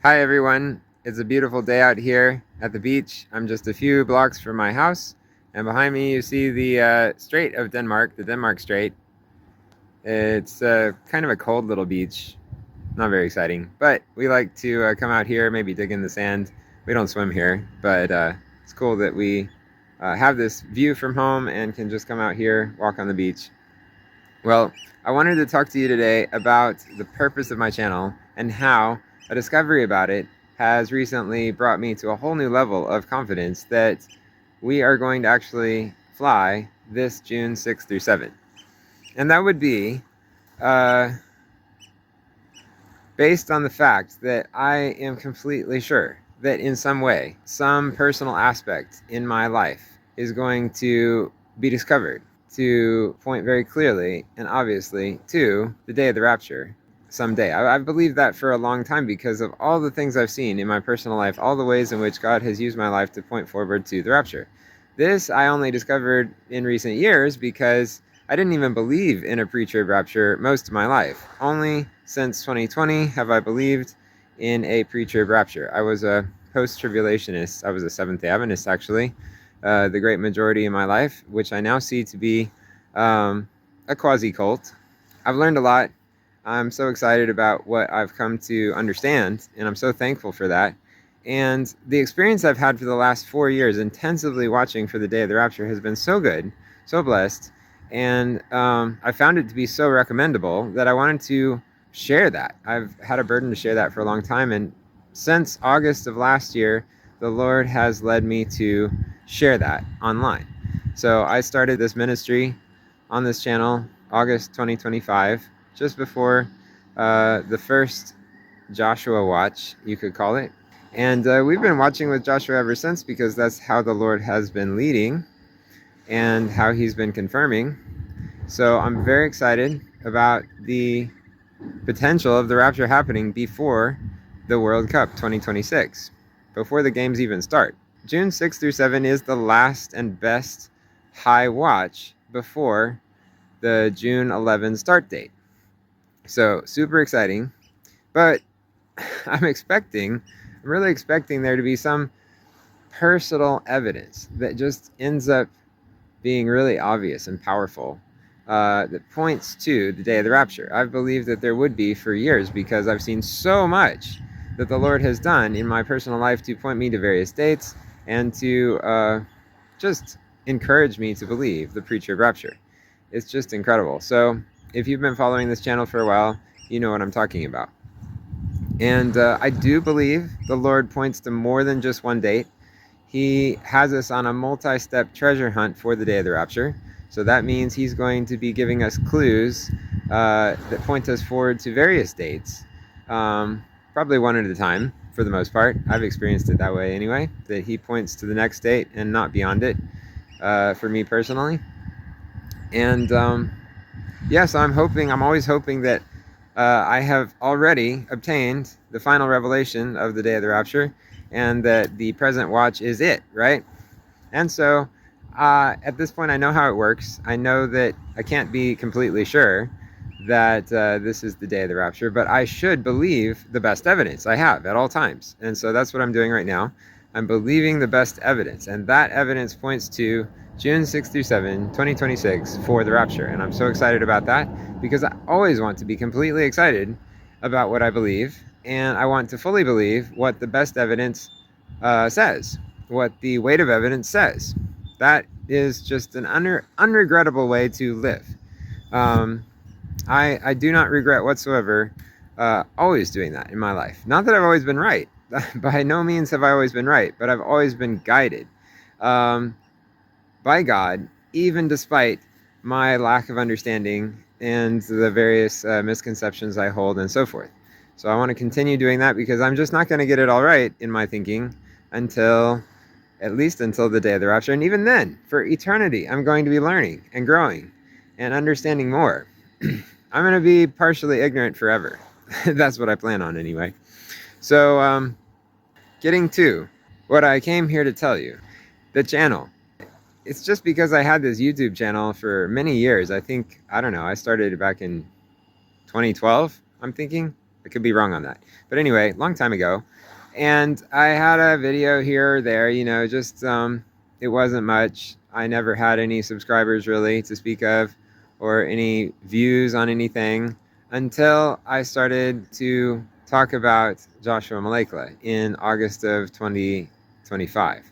Hi everyone, it's a beautiful day out here at the beach. I'm just a few blocks from my house, and behind me you see the Strait of Denmark, the Denmark Strait. It's kind of a cold little beach, not very exciting, but we like to come out here, maybe dig in the sand. We don't swim here, but it's cool that we have this view from home and can just come out here, walk on the beach. Well, I wanted to talk to you today about the purpose of my channel and how a discovery about it has recently brought me to a whole new level of confidence that we are going to actually fly this June 6th through 7th. And that would be uh, based on the fact that I am completely sure that in some way, some personal aspect in my life is going to be discovered to point very clearly and obviously to the day of the rapture someday. I've believed that for a long time because of all the things I've seen in my personal life, all the ways in which God has used my life to point forward to the rapture. This I only discovered in recent years because I didn't even believe in a pre-trib rapture most of my life. Only since 2020 have I believed in a pre-trib rapture. I was a post-tribulationist. I was a Seventh-day Adventist, actually, the great majority in my life, which I now see to be a quasi-cult. I've learned a lot. I'm so excited about what I've come to understand, and I'm so thankful for that. And the experience I've had for the last 4 years intensively watching for the day of the rapture has been so good, so blessed, and I found it to be so recommendable that I wanted to share that. I've had a burden to share that for a long time, and since August of last year, the Lord has led me to share that online. So I started this ministry on this channel August 2025, just before the first Joshua watch, you could call it. And we've been watching with Joshua ever since because that's how the Lord has been leading and how he's been confirming. So I'm very excited about the potential of the rapture happening before the World Cup 2026, before the games even start. June 6th through 7 is the last and best high watch before the June 11 start date. So super exciting, but I'm really expecting there to be some personal evidence that just ends up being really obvious and powerful that points to the day of the rapture. I've believed that there would be for years because I've seen so much that the Lord has done in my personal life to point me to various dates and to just encourage me to believe the pre-trib rapture. It's just incredible. So if you've been following this channel for a while, you know what I'm talking about. And I do believe the Lord points to more than just one date. He has us on a multi-step treasure hunt for the day of the rapture. So that means he's going to be giving us clues that point us forward to various dates, probably one at a time for the most part. I've experienced it that way anyway, that he points to the next date and not beyond it for me personally. And yeah, so I'm always hoping that I have already obtained the final revelation of the day of the rapture and that the present watch is it, right? And so at this point, I know how it works. I know that I can't be completely sure that this is the day of the rapture, but I should believe the best evidence I have at all times. And so that's what I'm doing right now. I'm believing the best evidence, and that evidence points to June 6th through 7, 2026 for the rapture. And I'm so excited about that because I always want to be completely excited about what I believe, and I want to fully believe what the best evidence says, what the weight of evidence says. That is just an unregrettable way to live. I do not regret whatsoever always doing that in my life. Not that I've always been right. By no means have I always been right, but I've always been guided by God, even despite my lack of understanding and the various misconceptions I hold and so forth. So I want to continue doing that because I'm just not going to get it all right in my thinking at least until the day of the rapture. And even then, for eternity, I'm going to be learning and growing and understanding more. I'm going to be partially ignorant forever. That's what I plan on anyway. So getting to what I came here to tell you, the channel. It's just because I had this YouTube channel for many years. I don't know, I started back in 2012, I'm thinking. I could be wrong on that. But anyway, long time ago. And I had a video here or there, just it wasn't much. I never had any subscribers really to speak of or any views on anything until I started to talk about Joshua Malekla in August of 2025.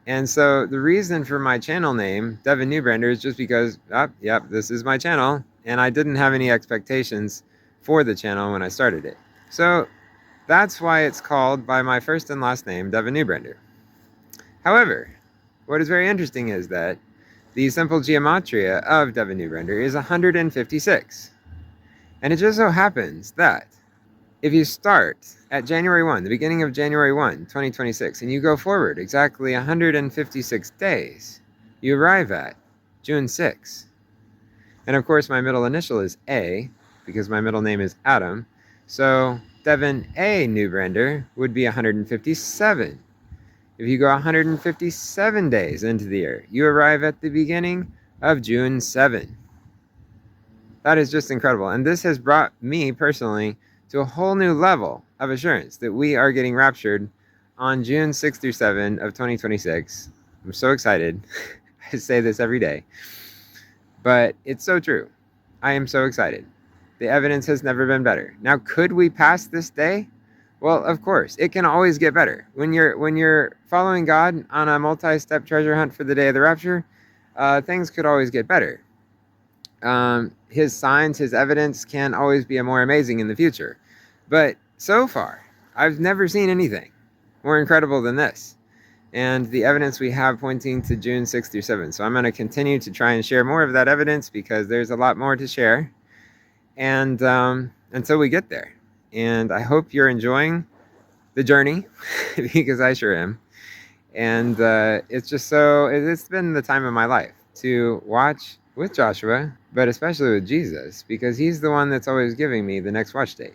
And so the reason for my channel name, Devin Newbrander, is just because, yep, this is my channel, and I didn't have any expectations for the channel when I started it. So that's why it's called by my first and last name, Devin Newbrander. However, what is very interesting is that the simple gematria of Devin Newbrander is 156. And it just so happens that if you start at January 1, the beginning of January 1, 2026, and you go forward exactly 156 days, you arrive at June 6. And of course, my middle initial is A, because my middle name is Adam. So Devin A. Newbrander would be 157. If you go 157 days into the year, you arrive at the beginning of June 7. That is just incredible. And this has brought me personally to a whole new level of assurance that we are getting raptured on June 6 through 7 of 2026. I'm so excited. I say this every day. But it's so true. I am so excited. The evidence has never been better. Now, could we pass this day? Well, of course. It can always get better. When you're following God on a multi-step treasure hunt for the day of the rapture, things could always get better. His signs, his evidence can always be more amazing in the future. But so far, I've never seen anything more incredible than this. And the evidence we have pointing to June 6th through 7th. So I'm going to continue to try and share more of that evidence because there's a lot more to share. And until we get there. And I hope you're enjoying the journey because I sure am. And it's been the time of my life to watch with Joshua, but especially with Jesus, because he's the one that's always giving me the next watch date.